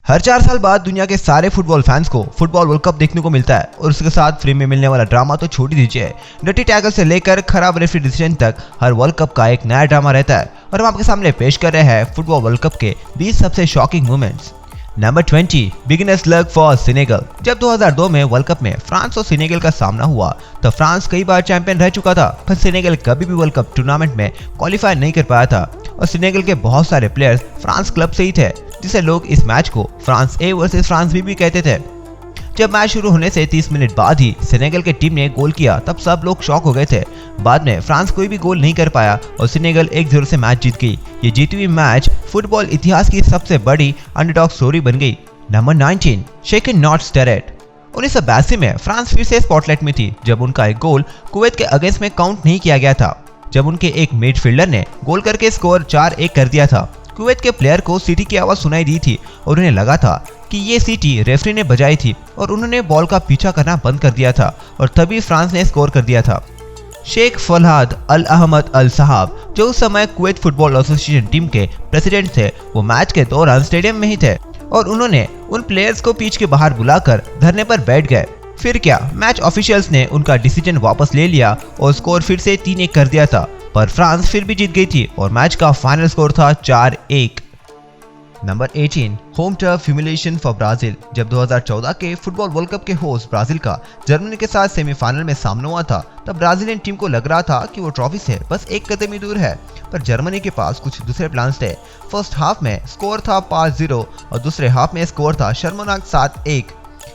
हर 4 साल बाद दुनिया के सारे फुटबॉल फैंस को फुटबॉल वर्ल्ड कप देखने को मिलता है और उसके साथ फ्री में मिलने वाला ड्रामा तो छोड़ ही दीजिए। डर्टी टैकल से लेकर खराब रेफरी डिसीजन तक हर वर्ल्ड कप का एक नया ड्रामा रहता है और हम आपके सामने पेश कर रहे हैं फुटबॉल वर्ल्ड कप के 20 सबसे shocking moments. Number 20, beginners luck for Senegal. जब 2002 में वर्ल्ड कप में फ्रांस और सेनेगल का सामना हुआ तो फ्रांस कई बार चैंपियन रह चुका था, पर सेनेगल कभी भी वर्ल्ड कप टूर्नामेंट में क्वालिफाई नहीं कर पाया था और सेनेगल के बहुत सारे प्लेयर्स फ्रांस क्लब से ही थे, जिसे लोग इस मैच को France A versus France B भी कहते थे। जब मैच शुरू होने से 30 मिनट बाद ही सेनेगल के टीम ने गोल किया तब सब लोग शॉक हो गए थे। बाद में फ्रांस कोई भी गोल नहीं कर पाया और सेनेगल 1-0 से मैच जीत गई। ये जीती हुई मैच फुटबॉल इतिहास की सबसे बड़ी अंडरडॉग स्टोरी बन गई। Number 19, shaken not स्टेरेड। 1982 में फ्रांस फिर से स्पॉटलाइट में थी जब उनका एक गोल कुवैत के अगेंस्ट में काउंट नहीं किया गया था। जब उनके एक मिडफील्डर ने गोल करके स्कोर 4-1 कर दिया था। कुवैत के प्लेयर को सीटी की आवाज सुनाई दी थी और उन्हें लगा था कि ये सीटी रेफरी ने बजाई थी और उन्होंने बॉल का पीछा करना बंद कर दिया था और तभी फ्रांस ने स्कोर कर दिया था। शेख फरहाद अल अहमद अल साहब, जो उस समय कुवैत फुटबॉल एसोसिएशन टीम के प्रेसिडेंट थे, वो मैच के दौरान स्टेडियम में ही थे और उन्होंने उन प्लेयर्स को पिच के बाहर बुलाकर धरने पर बैठ गए। फिर क्या, मैच ऑफिशियल्स ने उनका डिसीजन वापस ले लिया और स्कोर फिर से 3-1 कर दिया था, पर फ्रांस फिर भी जीत गई थी और मैच का फाइनल स्कोर था 4-1। Number 18, home turf humiliation for Brazil. जब 2014 के फुटबॉल वर्ल्ड कप के होस्ट ब्राजील का जर्मनी के साथ सेमीफाइनल में सामना हुआ था, तब ब्राजीलियन टीम को लग रहा था कि वो ट्रॉफी से बस एक कदम ही दूर है, पर जर्मनी के पास कुछ दूसरे प्लान्स थे। फर्स्ट हाफ में स्कोर था 5-0 और दूसरे हाफ में स्कोर था शर्मनाक 7-1।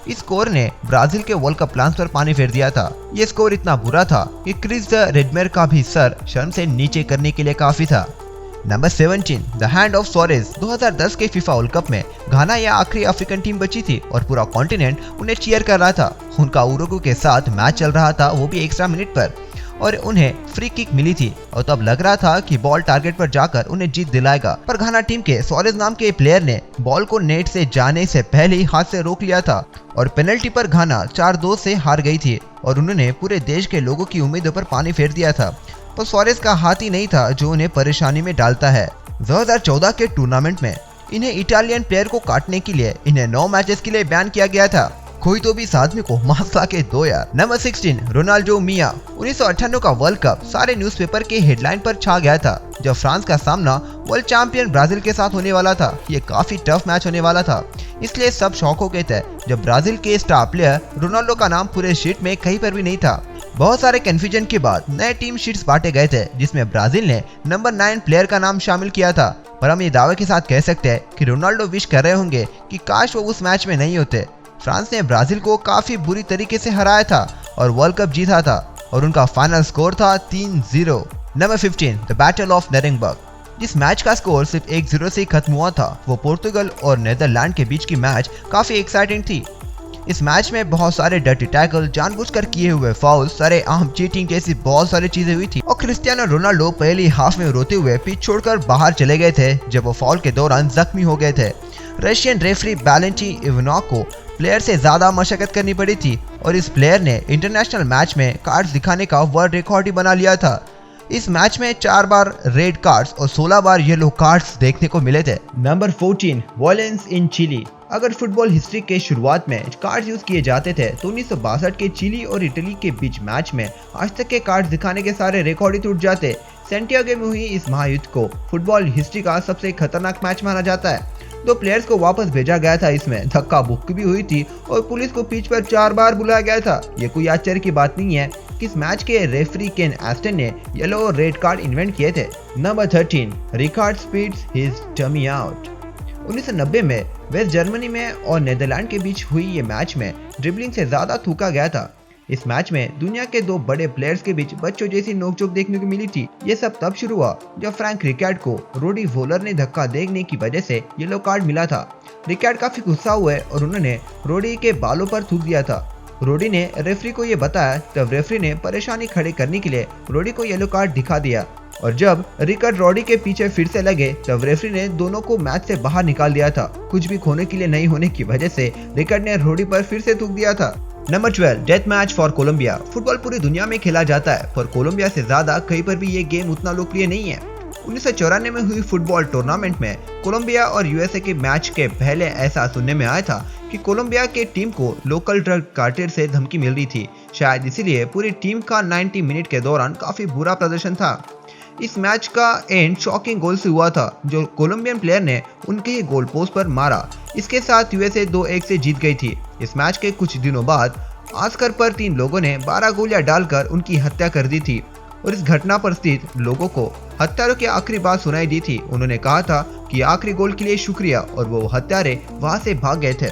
इस स्कोर ने ब्राजील के वर्ल्ड कप प्लान्स पर पानी फेर दिया था। ये स्कोर इतना बुरा था कि क्रिस द रेडमेर का भी सर शर्म से नीचे करने के लिए काफी था। Number 17, the hand of Soros. 2010 के फीफा वर्ल्ड कप में घाना या आखिरी अफ्रीकन टीम बची थी और पूरा कॉन्टिनेंट उन्हें चीयर कर रहा था। उनका उरुग्वे के साथ मैच चल रहा था, वो भी एक्स्ट्रा मिनट पर, और उन्हें फ्री किक मिली थी और तब लग रहा था कि बॉल टारगेट पर जाकर उन्हें जीत दिलाएगा, पर घाना टीम के सोरेस नाम के प्लेयर ने बॉल को नेट से जाने से पहले ही हाथ से रोक लिया था और पेनल्टी पर घाना 4-2 से हार गई थी और उन्होंने पूरे देश के लोगों की उम्मीदों पर पानी फेर दिया था। तो सोरेस का हाथ ही नहीं था जो उन्हें परेशानी में डालता है। 2014 के टूर्नामेंट में इन्हें इटालियन प्लेयर को काटने के लिए इन्हें 9 मैचेस के लिए बैन किया गया था। कोई तो भी इस आदमी को माफ ला के दो यार। नंबर 16, रोनाल्डो मिया। 1998 का वर्ल्ड कप सारे न्यूज़पेपर के हेडलाइन पर छा गया था जब फ्रांस का सामना वर्ल्ड चैंपियन ब्राजील के साथ होने वाला था। ये काफी टफ मैच होने वाला था, इसलिए सब शॉक हो गए थे जब ब्राजील के स्टार प्लेयर रोनाल्डो का नाम पूरे शीट में कहीं पर भी नहीं था। बहुत सारे कंफ्यूजन के बाद नए टीम शीट्स बांटे गए थे जिसमें ब्राजील ने नंबर 9 प्लेयर का नाम शामिल किया था, पर हम ये दावे के साथ कह सकते हैं कि रोनाल्डो विश कर रहे होंगे कि काश वो उस मैच में नहीं होते। फ्रांस ने ब्राजील को काफी बुरी तरीके से हराया था और वर्ल्ड कप जीता था और उनका फाइनल स्कोर था 3-0। Number 15, the battle of Nuremberg. जिस मैच का स्कोर सिर्फ 1-0 से ही खत्म हुआ था, वो पोर्तुगल और नीदरलैंड के बीच की मैच काफी एक्साइटिंग थी। इस मैच में बहुत सारे डर्टी टैकल, जानबूझकर किए हुए फाउल, सारे आम चीटिंग जैसी बहुत सारी चीजें हुई थी और क्रिस्टियानो रोनाल्डो पहली हाफ में रोते हुए पिच छोड़कर बाहर चले गए थे जब वो फाउल के दौरान जख्मी हो गए थे। रशियन रेफरी वैलेंटी इवानोव को प्लेयर से ज्यादा मशक्कत करनी पड़ी थी और इस प्लेयर ने इंटरनेशनल मैच में कार्ड्स दिखाने का वर्ल्ड रिकॉर्ड ही बना लिया था। इस मैच में 4 बार रेड कार्ड्स और 16 बार येलो कार्ड्स देखने को मिले थे। Number 14, violence in Chile. अगर फुटबॉल हिस्ट्री के शुरुआत में कार्ड्स यूज किए जाते थे तो 1962 के चिली और इटली के बीच मैच में आज तक के कार्ड्स दिखाने के सारे रिकॉर्ड ही टूट जाते। सेंटियागो में हुई इस महायुद्ध को फुटबॉल हिस्ट्री का सबसे खतरनाक मैच माना जाता है। 2 प्लेयर्स को वापस भेजा गया था, इसमें धक्का बुक्की भी हुई थी और पुलिस को पिच पर 4 बार बुलाया गया था। ये कोई आश्चर्य की बात नहीं है कि इस मैच के रेफरी केन एस्टन ने येलो और रेड कार्ड इन्वेंट किए थे। Number 13, Rijkaard spits his tummy out. 1990 में वेस्ट जर्मनी में और नीदरलैंड के बीच हुई ये मैच में ड्रिबलिंग से ज्यादा थूका गया था। इस मैच में दुनिया के 2 बड़े प्लेयर्स के बीच बच्चों जैसी नोकझोंक देखने को मिली थी। ये सब तब शुरू हुआ जब फ्रैंक रिकार्ड को रूडी वोलर ने धक्का देने की वजह से येलो कार्ड मिला था। रिकार्ड काफी गुस्सा हुए और उन्होंने रोडी के बालों पर थूक दिया था। रोडी ने रेफरी को ये बताया, तब रेफरी ने परेशानी खड़े करने के लिए रोडी को येलो कार्ड दिखा दिया और जब रिकार्ड रोडी के पीछे फिर से लगे तब रेफरी ने दोनों को मैच से बाहर निकाल दिया था। कुछ भी खोने के लिए नहीं होने की वजह से रिकार्ड ने रोडी पर फिर से थूक दिया था। Number 12, death match for Colombia. Football पूरी दुनिया में खेला जाता है पर कोलंबिया से ज्यादा कहीं पर भी ये गेम उतना लोकप्रिय नहीं है। 1994 में हुई फुटबॉल टूर्नामेंट में कोलंबिया और यूएसए के मैच के पहले ऐसा सुनने में आया था कि कोलंबिया के टीम को लोकल ड्रग कार्टेल से धमकी मिल रही थी। शायद इसीलिए पूरी टीम का 90 मिनट के दौरान काफी बुरा प्रदर्शन था। इस मैच का एंड शॉकिंग गोल से हुआ था जो कोलंबियन प्लेयर ने उनके ही गोल पोस्ट पर मारा। इसके साथ यूएसए 2-1 से जीत गई थी। इस मैच के कुछ दिनों बाद ऑस्कर पर 3 लोगों ने 12 गोलियां डालकर उनकी हत्या कर दी थी और इस घटना पर स्थित लोगों को हत्यारों की आखिरी बात सुनाई दी थी। उन्होंने कहा था कि आखिरी गोल के लिए शुक्रिया और वो हत्यारे वहां से भाग गए थे।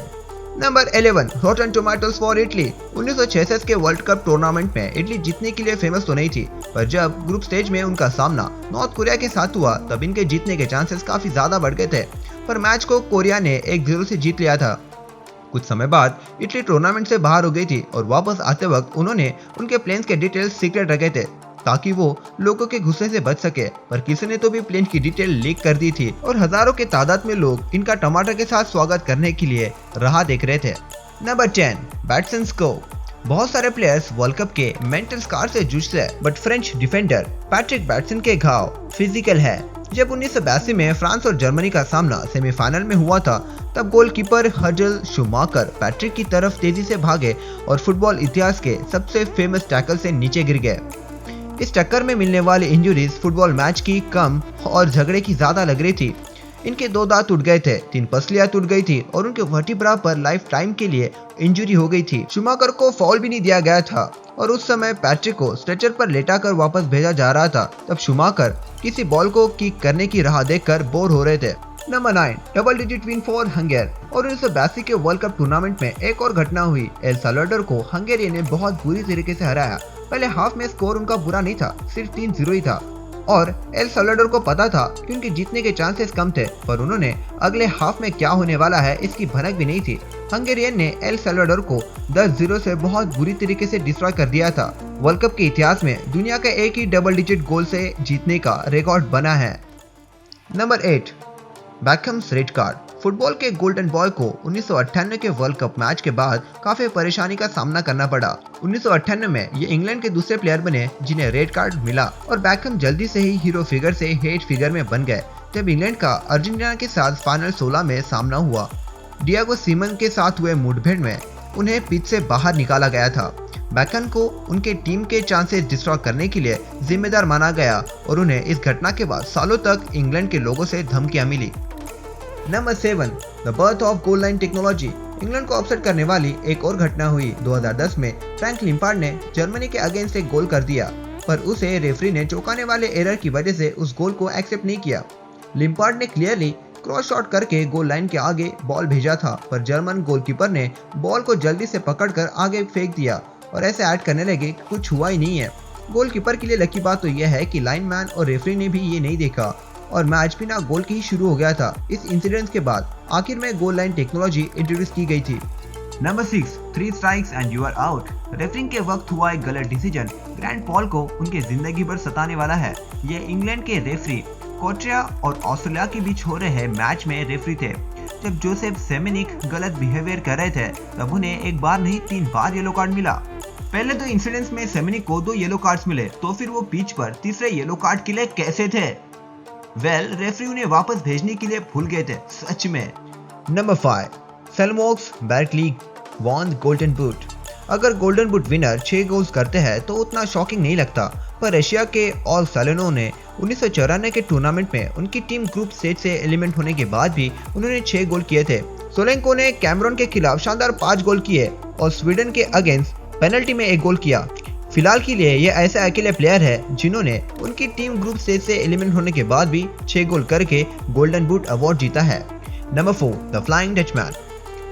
Number 11 रॉटन tomatoes for Italy. 1966 के वर्ल्ड कप टूर्नामेंट में इटली जीतने के लिए फेमस तो नहीं थी, पर जब ग्रुप स्टेज में उनका सामना नॉर्थ कोरिया के साथ हुआ तब इनके जीतने के चांसेस काफी ज्यादा बढ़ गए थे। पर मैच को कोरिया ने 1-0 से जीत लिया था। कुछ समय बाद इटली टूर्नामेंट से बाहर हो गई थी और वापस आते वक्त उन्होंने उनके प्लेन्स के डिटेल्स सीक्रेट रखे थे ताकि वो लोगों के गुस्से से बच सके, पर किसी ने तो भी प्लेन की डिटेल लीक कर दी थी और हजारों के तादाद में लोग इनका टमाटर के साथ स्वागत करने के लिए राह देख रहे थे। नंबर 10 बैटसन को। बहुत सारे प्लेयर्स वर्ल्ड कप के मेंटल स्कार से जूझते हैं, but French defender Patrick Bateson के घाव फिजिकल है। जब 1982 में फ्रांस और जर्मनी का सामना सेमीफाइनल में हुआ था तब गोलकीपर हर्जल शूमाकर पैट्रिक की तरफ तेजी से भागे और फुटबॉल इतिहास के सबसे फेमस टैकल से नीचे गिर गए। इस टक्कर में मिलने वाली इंजरीज फुटबॉल मैच की कम और झगड़े की ज्यादा लग रही थी। इनके 2 दांत टूट गए थे, 3 पसलियां टूट गई थी और उनके वर्टिब्रा पर लाइफ टाइम के लिए इंजरी हो गई थी। शूमाकर को फाउल भी नहीं दिया गया था और उस समय पैट्रिक को स्ट्रेचर पर लेटाकर वापस भेजा जा रहा था। तब शूमाकर किसी बॉल को किक करने की राह देखकर बोर हो रहे थे। Number 9 double digit win for Hungary. और 1982 के वर्ल्ड कप टूर्नामेंट में एक और घटना हुई। एल साल्वाडोर को हंगेरी ने बहुत बुरी तरीके से हराया। पहले हाफ में स्कोर उनका बुरा नहीं था, सिर्फ 3-0 ही था और एल साल्वाडोर को पता था कि उनके जीतने के चांसेस कम थे, पर उन्होंने अगले हाफ में क्या होने वाला है इसकी भनक भी नहीं थी। हंगेरियन ने एल साल्वाडोर को 10-0 से बहुत बुरी तरीके से डिस्ट्रॉय कर दिया था। वर्ल्ड कप के इतिहास में दुनिया का एक ही डबल डिजिट गोल से जीतने का रिकॉर्ड बना है। Number 8 Beckham's red card. Football के गोल्डन बॉय को 1998 के वर्ल्ड कप मैच के बाद काफी परेशानी का सामना करना पड़ा। 1998 में ये इंग्लैंड के दूसरे प्लेयर बने जिन्हें रेड कार्ड मिला और बैकहम जल्दी से ही हीरो फिगर से हेट फिगर में बन गए। जब इंग्लैंड का अर्जेंटीना के साथ फाइनल 16 में सामना हुआ, डिएगो सीमन के साथ हुए मुठभेड़ में उन्हें पिच से बाहर निकाला गया था। बैकहम को उनके टीम के चांसेस डिस्ट्रॉय करने के लिए जिम्मेदार माना गया और उन्हें इस घटना के बाद सालों तक इंग्लैंड के लोगों से धमकियां मिली। Number 7 the birth of goal line technology. England को अपसेट करने वाली एक और घटना हुई। 2010 में फ्रैंक लिम्पार्ड ने जर्मनी के अगेंस्ट एक गोल कर दिया, पर उसे रेफरी ने चौंकाने वाले एरर की वजह से उस गोल को एक्सेप्ट नहीं किया। लिम्पार्ड ने क्लियरली क्रॉस शॉट करके गोल लाइन के आगे बॉल भेजा था, पर जर्मन गोलकीपर ने बॉल को जल्दी से पकड़कर आगे फेंक दिया और ऐसे ऐड करने लगे कुछ हुआ ही नहीं है। गोलकीपर के लिए लकी बात तो यह है कि लाइनमैन और रेफरी ने भी ये नहीं देखा और मैच बिना गोल के ही शुरू हो गया था। इस इंसिडेंट के बाद आखिर में गोल लाइन टेक्नोलॉजी इंट्रोड्यूस की गई थी। Number 6 3 strikes and you are out. Refereeing के वक्त हुआ एक गलत डिसीजन ग्रैंड पॉल को उनके जिंदगी भर सताने वाला है। ये इंग्लैंड के रेफरी कोट्रिया और ऑस्ट्रेलिया के बीच हो रहे मैच में रेफरी थे। जब जोसेफ सेमेनिक गलत बिहेवियर कर रहे थे तब उन्हें एक बार नहीं 3 बार येलो कार्ड मिला। पहले 2 इंसिडेंट्स में सेमेनिक को 2 येलो कार्ड्स मिले, तो फिर वो पिच पर तीसरे येलो कार्ड के लिए कैसे थे? रेफरी उन्हें वापस भेजने के लिए भूल गए थे सच में। नंबर 5 सेल्मोक्स बैर्कली वॉन गोल्डन बूट। अगर गोल्डन बूट विनर 6 गोल्स करते हैं तो उतना शॉकिंग नहीं लगता, पर रशिया के ऑल सेलेनो ने 1994 के टूर्नामेंट में उनकी टीम ग्रुप स्टेज से एलिमेंट होने के बाद भी उन्होंने 6 गोल किए थे। सोलेंको ने कैमरून के खिलाफ शानदार 5 गोल किए और स्वीडन के अगेंस्ट पेनल्टी में 1 गोल किया। फिलहाल के लिए ये ऐसे अकेले प्लेयर है जिन्होंने उनकी टीम ग्रुप स्टेज से एलिमेंट होने के बाद भी 6 गोल करके गोल्डन बूट अवार्ड जीता है। Number 4 the flying Dutchman.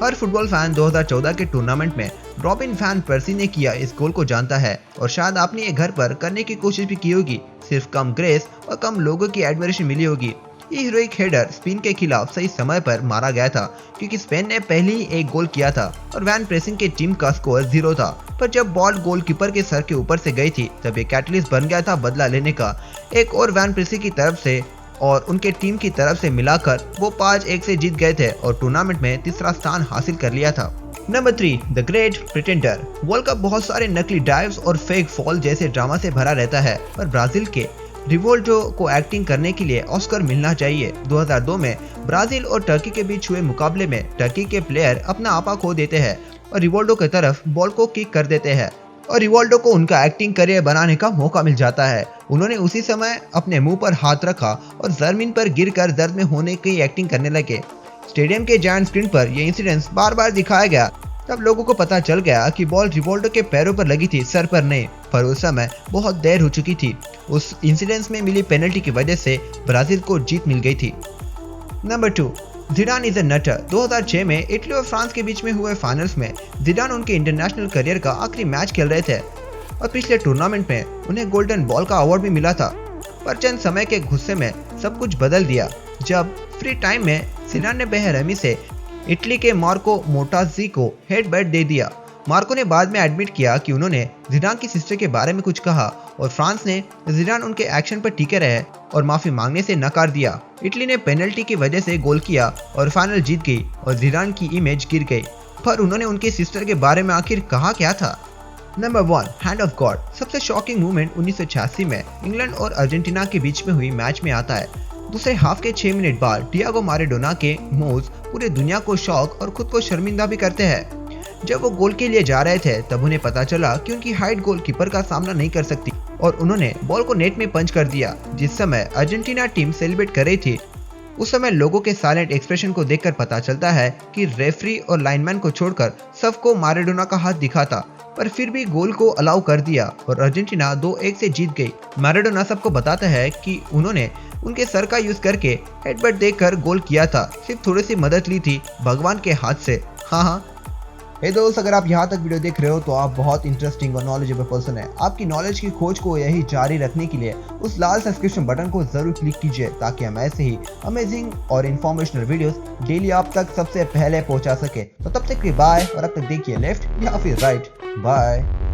Her football fan 2014 के टूर्नामेंट में रॉबिन वैन पर्सी ने किया इस गोल को जानता है और शायद आपने ये घर पर करने की कोशिश भी की होगी, सिर्फ कम ग्रेस और कम लोगों की एडमिरेशन मिली होगी। ये हीरोइक हेडर स्पेन के खिलाफ सही समय पर मारा गया था क्योंकि स्पेन ने पहले ही 1 गोल किया था और वैन प्रेसिंग के टीम का स्कोर 0 था, पर जब बॉल गोलकीपर के सर के ऊपर से गई थी तब ये कैटलिस्ट बन गया था बदला लेने का। एक और वैन प्रेसिंग की तरफ से और उनके टीम की तरफ से मिलाकर वो 5-1 से जीत गए थे और टूर्नामेंट में तीसरा स्थान हासिल कर लिया था। Number 3 the great pretender. World cup बहुत सारे नकली डाइव्स और फेक फॉल जैसे ड्रामा से भरा रहता है, पर ब्राजील के रिवोल्टो को एक्टिंग करने के लिए ऑस्कर मिलना चाहिए। 2002 में ब्राजील और टर्की के बीच हुए मुकाबले में टर्की के प्लेयर अपना आपा खो देते हैं और रिवोल्टो की तरफ बॉल को किक कर देते हैं और रिवोल्टो को उनका एक्टिंग करियर बनाने का मौका मिल जाता है। उन्होंने उसी समय अपने मुंह पर हाथ रखा और जमीन पर गिरकर दर्द में होने की एक्टिंग करने लगे। स्टेडियम के जायंट स्क्रीन पर यह इंसिडेंस बार बार दिखाया गया। तब लोगों को पता चल गया कि बॉल रिवोल्टो के पैरों पर लगी थी, सर पर नहीं। पर उस समय बहुत देर हो चुकी थी। उस इंसिडेंस में मिली पेनल्टी की वजह से ब्राजील को जीत मिल गई थी। Number 2, Zidane is a नटर। 2006 में इटली और फ्रांस के बीच में हुए फाइनल्स में जिडान उनके इंटरनेशनल करियर का आखिरी मैच खेल रहे थे और पिछले टूर्नामेंट में उन्हें गोल्डन बॉल का अवार्ड भी मिला था। पर चंद समय के गुस्से में सब कुछ बदल दिया जब फ्री टाइम में जिडान ने बेरहमी से इटली के मार्को मोटाज़ी को हेडबट दे दिया। मार्को ने बाद में एडमिट किया कि उन्होंने जिडान की सिस्टर के बारे में कुछ कहा और फ्रांस ने जिडान उनके एक्शन पर टिके रहे और माफी मांगने से नकार दिया। इटली ने पेनल्टी की वजह से गोल किया और फाइनल जीत गई और जिडान की इमेज गिर गई। पर उन्होंने उनकी सिस्टर के बारे में आखिर कहा क्या था? Number 1, hand of God. सबसे शॉकिंग मूवमेंट 1986 में इंग्लैंड और अर्जेंटीना के बीच में हुई मैच में आता है। दूसरे हाफ के 6 मिनट बाद डिएगो मैराडोना के मूव्स पूरे दुनिया को शॉक और खुद को शर्मिंदा भी करते हैं। जब वो गोल के लिए जा रहे थे तब उन्हें पता चला कि उनकी हाइट गोलकीपर का सामना नहीं कर सकती और उन्होंने बॉल को नेट में पंच कर दिया। जिस समय अर्जेंटीना टीम सेलिब्रेट कर रही थी उस समय लोगों के साइलेंट एक्सप्रेशन को देखकर पता चलता है कि रेफरी और लाइनमैन को छोड़कर सबको मैराडोना का हाथ दिखा था, पर फिर भी गोल को अलाउ कर दिया और अर्जेंटीना 2-1 से जीत गई। मैराडोना सबको बताता है कि उन्होंने उनके सर का यूज करके हेडबट देकर गोल किया था, सिर्फ थोड़ी सी मदद ली थी भगवान के हाथ से। हाँ। हे दोस्त, अगर आप यहाँ तक वीडियो देख रहे हो तो आप बहुत इंटरेस्टिंग और नॉलेजेबल पर्सन है। आपकी नॉलेज की खोज को यही जारी रखने के लिए उस लाल सब्सक्रिप्शन बटन को जरूर क्लिक कीजिए ताकि हम ऐसे ही अमेजिंग और इन्फॉर्मेशनल वीडियोस डेली आप तक सबसे पहले पहुंचा सके। तो तब तक के बाय और अब तक देखिए लेफ्ट या फिर राइट। बाय।